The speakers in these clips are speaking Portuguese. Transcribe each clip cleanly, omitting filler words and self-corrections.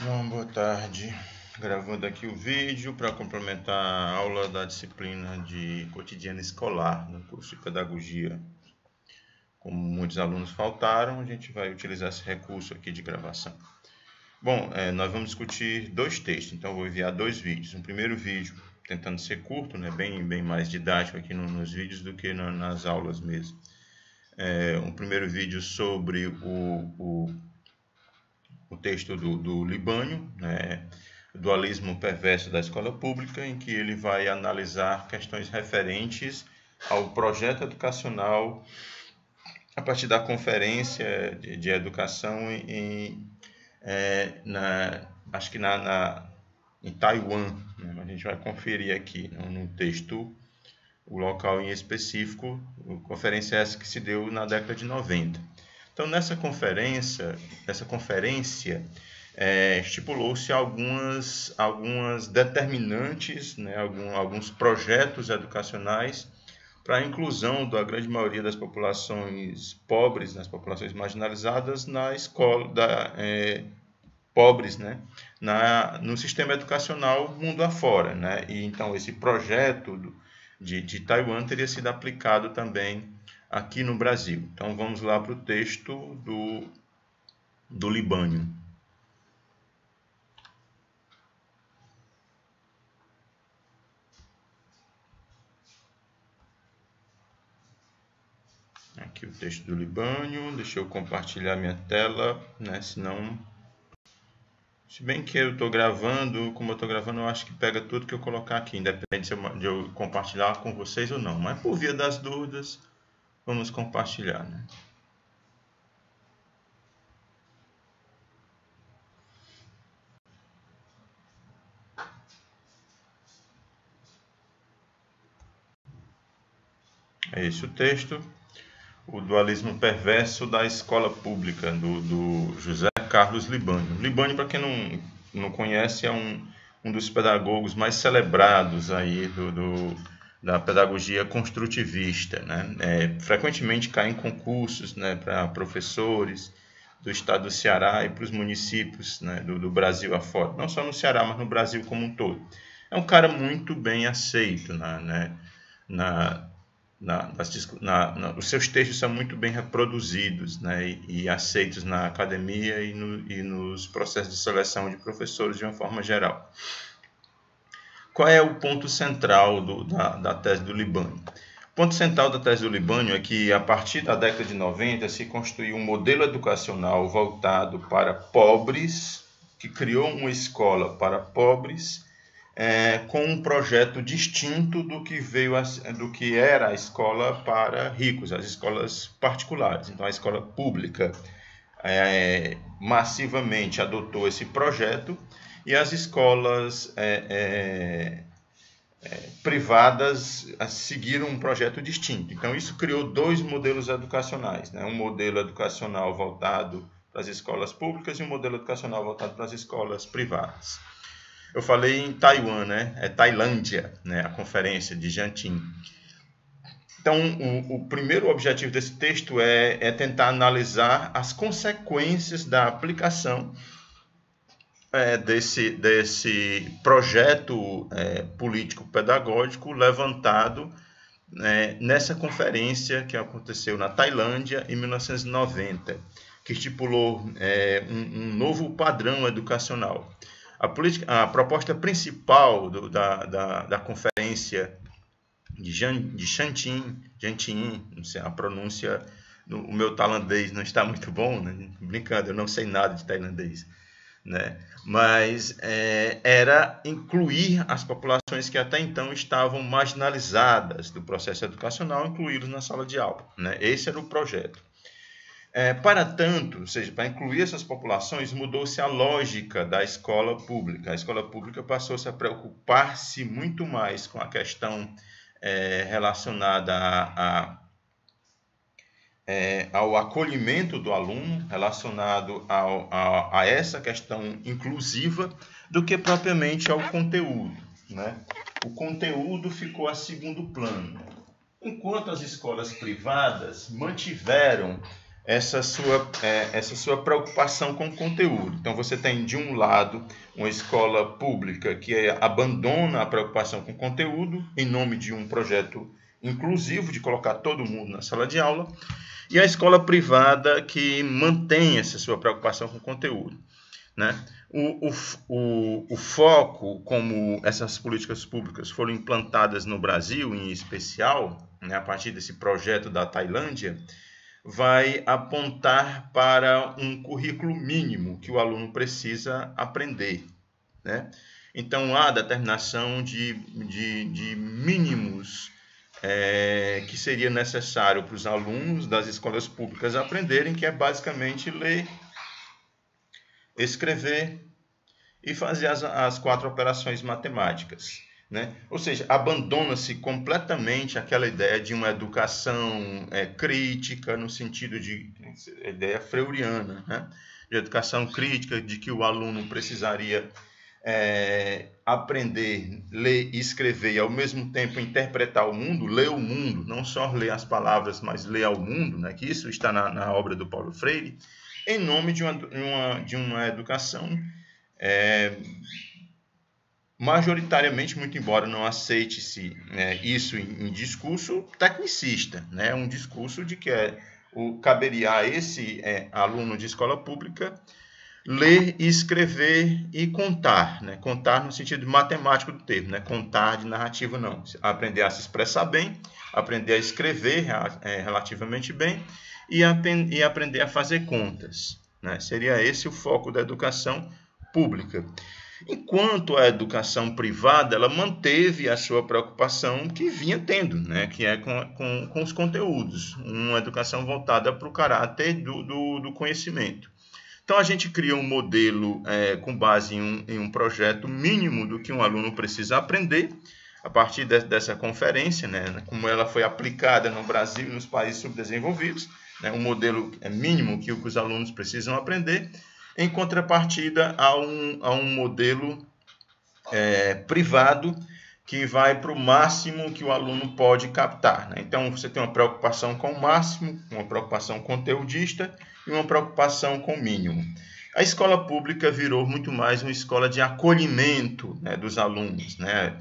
João, boa tarde. Gravando aqui o vídeo para complementar a aula da disciplina de cotidiano escolar no curso de pedagogia. Como muitos alunos faltaram, a gente vai utilizar esse recurso aqui de gravação. Bom, nós vamos discutir dois textos, então eu vou enviar dois vídeos. Um primeiro vídeo tentando ser curto, né, bem mais didático aqui nos vídeos do que nas aulas mesmo. Um primeiro vídeo sobre o texto do Libânio, né, Dualismo Perverso da Escola Pública, em que ele vai analisar questões referentes ao projeto educacional a partir da conferência de educação acho que em Taiwan, né? A gente vai conferir aqui no texto o local em específico, a conferência essa que se deu na década de 90. Então, nessa conferência estipulou-se algumas determinantes, né, alguns projetos educacionais para a inclusão da grande maioria das populações pobres, das populações marginalizadas na escola, pobres, né, no sistema educacional mundo afora, né? E então esse projeto de Taiwan teria sido aplicado também aqui no Brasil. Então vamos lá para o texto do Libânio. Aqui o texto do Libânio, deixa eu compartilhar minha tela, né? Senão, se bem que eu estou gravando, como eu estou gravando, eu acho que pega tudo que eu colocar aqui, independente de eu compartilhar com vocês ou não. Mas por via das dúvidas, vamos compartilhar, né? É esse o texto. O dualismo perverso da escola pública, do José Carlos Libânio. Libânio, para quem não conhece, é um dos pedagogos mais celebrados aí da pedagogia construtivista, né? Frequentemente cai em concursos, né, para professores do estado do Ceará e para os municípios, né, do Brasil afora. Não só no Ceará, mas no Brasil como um todo. É um cara muito bem aceito, né, os seus textos são muito bem reproduzidos, né, e aceitos na academia e nos processos de seleção de professores de uma forma geral. Qual é o ponto central da tese do Libânio? O ponto central da tese do Libânio é que, a partir da década de 90, se construiu um modelo educacional voltado para pobres, que criou uma escola para pobres, com um projeto distinto do que era a escola para ricos, as escolas particulares. Então, a escola pública massivamente adotou esse projeto e as escolas privadas seguiram um projeto distinto. Então, isso criou dois modelos educacionais, né? Um modelo educacional voltado para as escolas públicas e um modelo educacional voltado para as escolas privadas. Eu falei em Taiwan, né? É Tailândia, né? A conferência de Jantin. Então, o primeiro objetivo desse texto é tentar analisar as consequências da aplicação desse projeto político-pedagógico levantado nessa conferência que aconteceu na Tailândia em 1990, que estipulou um novo padrão educacional. A proposta principal da conferência de Jantin, não sei a pronúncia, o meu tailandês não está muito bom, né? Brincando, eu não sei nada de tailandês, né? Mas era incluir as populações que até então estavam marginalizadas do processo educacional, incluí-los na sala de aula, né? Esse era o projeto. Para tanto, ou seja, para incluir essas populações, mudou-se a lógica da escola pública. A escola pública passou-se a preocupar-se muito mais com a questão relacionada ao acolhimento do aluno, relacionado a essa questão inclusiva, do que propriamente ao conteúdo, né? O conteúdo ficou a segundo plano. Enquanto as escolas privadas mantiveram essa sua preocupação com o conteúdo. Então, você tem, de um lado, uma escola pública que abandona a preocupação com o conteúdo em nome de um projeto inclusivo, de colocar todo mundo na sala de aula, e a escola privada que mantém essa sua preocupação com o conteúdo, né? O foco, como essas políticas públicas foram implantadas no Brasil, em especial, né, a partir desse projeto da Tailândia, vai apontar para um currículo mínimo que o aluno precisa aprender, né? Então, há determinação de mínimos que seria necessário para os alunos das escolas públicas aprenderem, que é basicamente ler, escrever e fazer as 4 operações matemáticas, né? Ou seja, abandona-se completamente aquela ideia de uma educação crítica, no sentido de ideia freiriana, né? De educação crítica, de que o aluno precisaria aprender, ler e escrever e ao mesmo tempo interpretar o mundo, ler o mundo, não só ler as palavras, mas ler ao mundo, né? Que isso está na obra do Paulo Freire, em nome de uma educação majoritariamente, muito embora não aceite-se isso em discurso tecnicista, né? Um discurso de que caberia a esse aluno de escola pública ler, escrever e contar, né? Contar no sentido matemático do termo, né? Contar de narrativa não. Aprender a se expressar bem, aprender a escrever relativamente bem e aprender a fazer contas, né? Seria esse o foco da educação pública. Enquanto a educação privada, ela manteve a sua preocupação que vinha tendo, né? Que é com os conteúdos, uma educação voltada para o caráter do conhecimento. Então, a gente cria um modelo com base em um projeto mínimo do que um aluno precisa aprender, a partir dessa conferência, né, como ela foi aplicada no Brasil e nos países subdesenvolvidos, né, um modelo mínimo que os alunos precisam aprender, em contrapartida a um modelo privado que vai para o máximo que o aluno pode captar, né? Então, você tem uma preocupação com o máximo, uma preocupação conteudista e uma preocupação com o mínimo. A escola pública virou muito mais uma escola de acolhimento, né, dos alunos, né?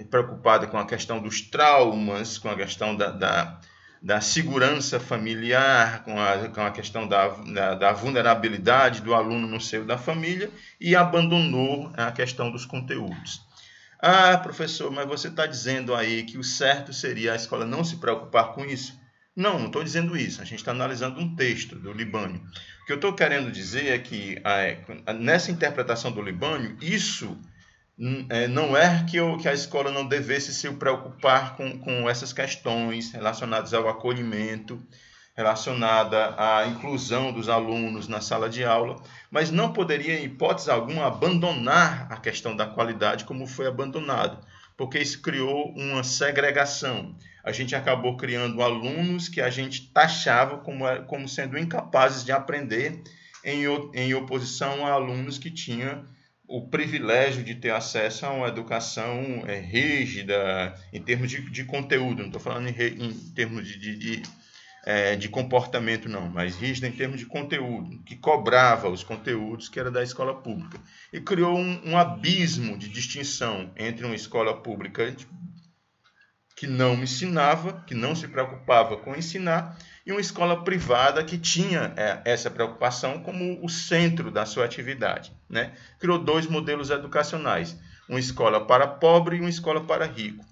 Preocupada com a questão dos traumas, com a questão da segurança familiar, com a questão da vulnerabilidade do aluno no seio da família, e abandonou a questão dos conteúdos. Ah, professor, mas você está dizendo aí que o certo seria a escola não se preocupar com isso? Não estou dizendo isso. A gente está analisando um texto do Libânio. O que eu estou querendo dizer é que, nessa interpretação do Libânio, isso não é que a escola não devesse se preocupar com essas questões relacionadas ao acolhimento, relacionada à inclusão dos alunos na sala de aula, mas não poderia, em hipótese alguma, abandonar a questão da qualidade como foi abandonado, porque isso criou uma segregação. A gente acabou criando alunos que a gente taxava como sendo incapazes de aprender, em oposição a alunos que tinham o privilégio de ter acesso a uma educação rígida em termos de conteúdo. Não estou falando em termos de comportamento, não, mas rígida em termos de conteúdo, que cobrava os conteúdos que era da escola pública. E criou um abismo de distinção entre uma escola pública que não ensinava, que não se preocupava com ensinar, e uma escola privada que tinha essa preocupação como o centro da sua atividade, né? Criou 2 modelos educacionais, uma escola para pobre e uma escola para rico.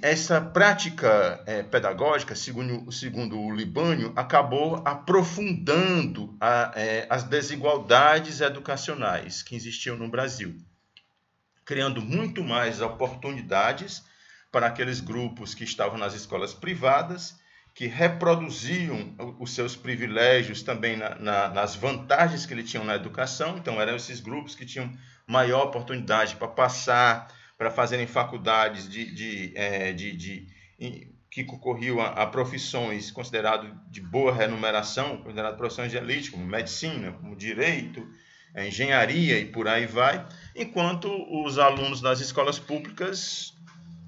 Essa prática pedagógica, segundo o Libânio, acabou aprofundando as desigualdades educacionais que existiam no Brasil, criando muito mais oportunidades para aqueles grupos que estavam nas escolas privadas, que reproduziam os seus privilégios também nas vantagens que eles tinham na educação. Então, eram esses grupos que tinham maior oportunidade para passar, para fazerem faculdades que concorriam a profissões consideradas de boa remuneração, consideradas profissões de elite, como medicina, como direito, engenharia e por aí vai, enquanto os alunos das escolas públicas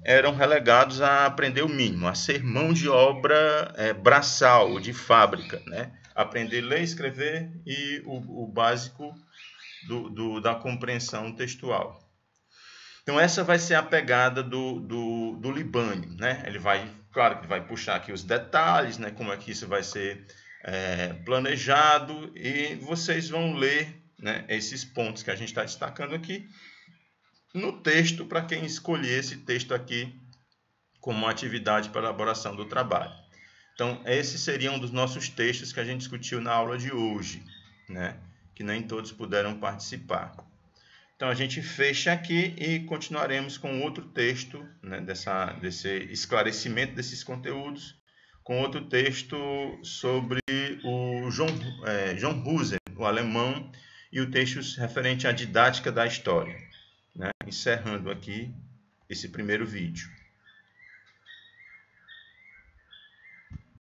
eram relegados a aprender o mínimo, a ser mão de obra braçal, de fábrica, né? Aprender a ler, escrever e o básico da compreensão textual. Então, essa vai ser a pegada do Libânio, né? Ele vai, claro que ele vai puxar aqui os detalhes, né? Como é que isso vai ser planejado, e vocês vão ler, né, esses pontos que a gente está destacando aqui no texto, para quem escolher esse texto aqui como atividade para elaboração do trabalho. Então, esse seria um dos nossos textos que a gente discutiu na aula de hoje, né? Que nem todos puderam participar. Então, a gente fecha aqui e continuaremos com outro texto, né, desse esclarecimento desses conteúdos, com outro texto sobre o John Husserl, o alemão, e o texto referente à didática da história, né? Encerrando aqui esse primeiro vídeo.